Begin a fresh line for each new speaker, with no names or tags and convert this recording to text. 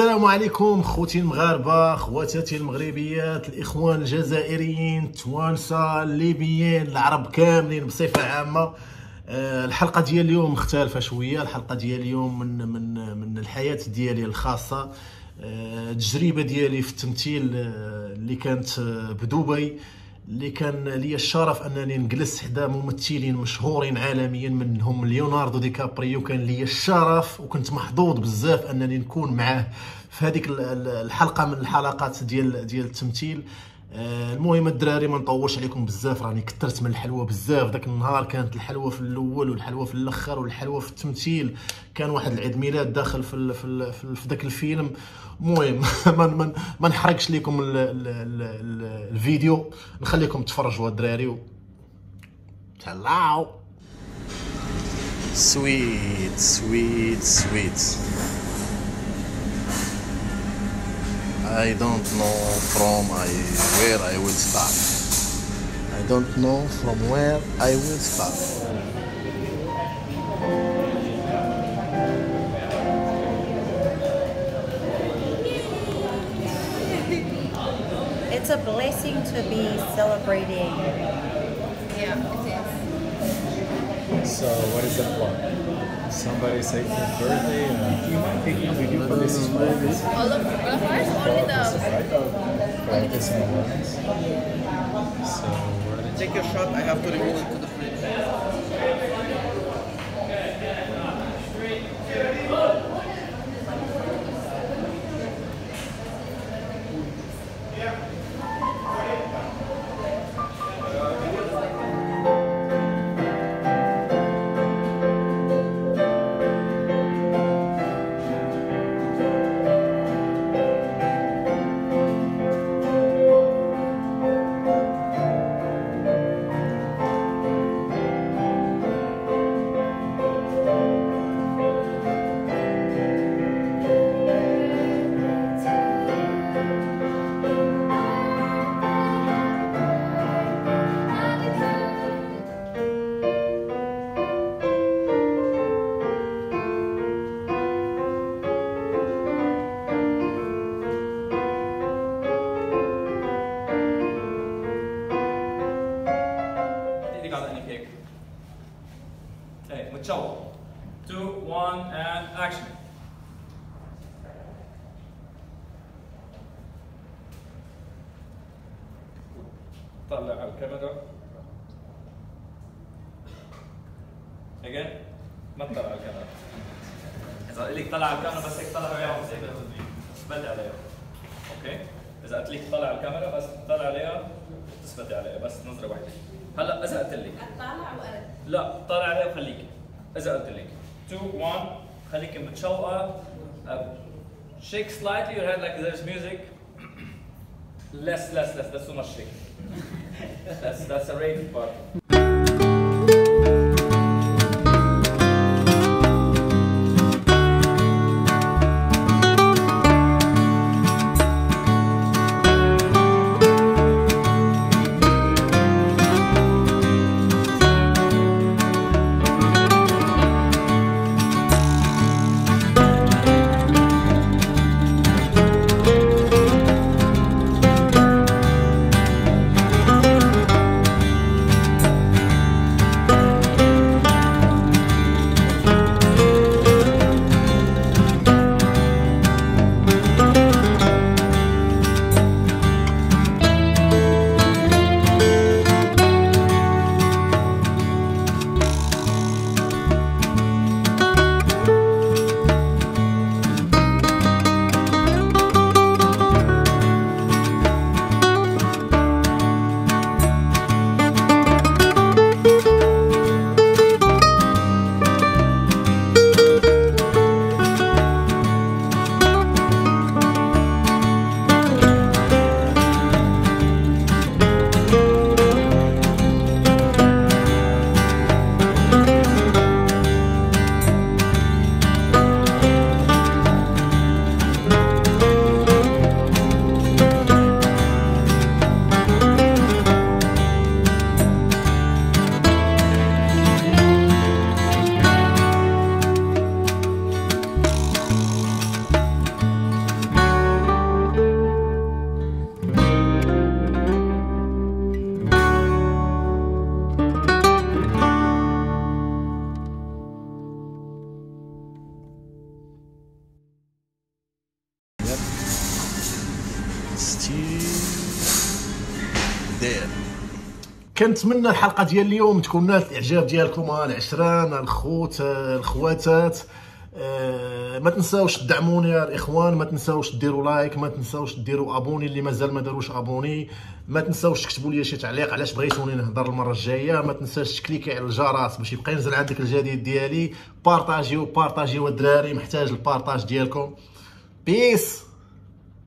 السلام عليكم خوتي المغاربه، خواتاتي المغربيات، الاخوان الجزائريين، التوانسه، الليبيين، العرب كاملين بصفه عامه. الحلقه ديال اليوم مختلفه شويه. الحلقه ديال اليوم من الحياه ديالي الخاصه، التجربه ديالي في التمثيل اللي كانت بدبي، اللي كان لي الشرف انني نجلس حدا ممثلين مشهورين عالميا منهم ليوناردو دي كابريو. كان لي الشرف وكنت محظوظ بزاف انني نكون معاه في هذيك الحلقه من الحلقات ديال التمثيل. المهم الدراري ما نطولش عليكم بزاف، راني كثرت من الحلوه بزاف داك النهار. كانت الحلوه في الاول والحلوه في الاخر والحلوه في التمثيل. كان واحد العيد ميلاد داخل في داك الفيلم. المهم ما نحرقش لكم الفيديو، نخليكم تفرجوا الدراري. تهلاو. سويت سويت سويت. I don't know where I will start. I don't know from where I will start.
It's a blessing to be celebrating.
Yeah, it is.
So, what is the plan? Somebody say for birthday. Do you mind taking a video for this?
All of ours, only the.
Practice and awareness. So,
Take your shot. I have to remove it to the fridge.
Hey, متشوق. 2, 1 and action. طلع على الكاميرا. Again. ما تطلع على الكاميرا. إذا قلت لك طلع على الكاميرا بس هيك طلع وياهم زي ما تثبتي عليها. أوكي؟ إذا قلت لك طلع على الكاميرا بس تطلع عليها تثبتي عليها بس نظرة واحدة. هلا إذا قلت لك
طالع وقرب.
لا طالع عليها وخليكي. إذا قلت لك 2 1 خليكي متشوقة. Shake slightly your head like there's music. Less. That's too much shake. That's a rated part.
خوتي داير. كنتمنى الحلقه ديال اليوم تكون نالت الاعجاب ديالكم العشران الخوت الخواتات. ما تنساوش تدعموني يا الاخوان، ما تنساوش ديروا لايك، ما تنساوش ديروا ابوني اللي مازال ما داروش ابوني، ما تنساوش تكتبوا لي شي تعليق علاش بغيتوني نهضر المره الجايه، ما تنساش تكليكي على الجرس باش يبقى ينزل عندك الجديد ديالي. بارطاجيو الدراري، محتاج البارطاج ديالكم. بيس.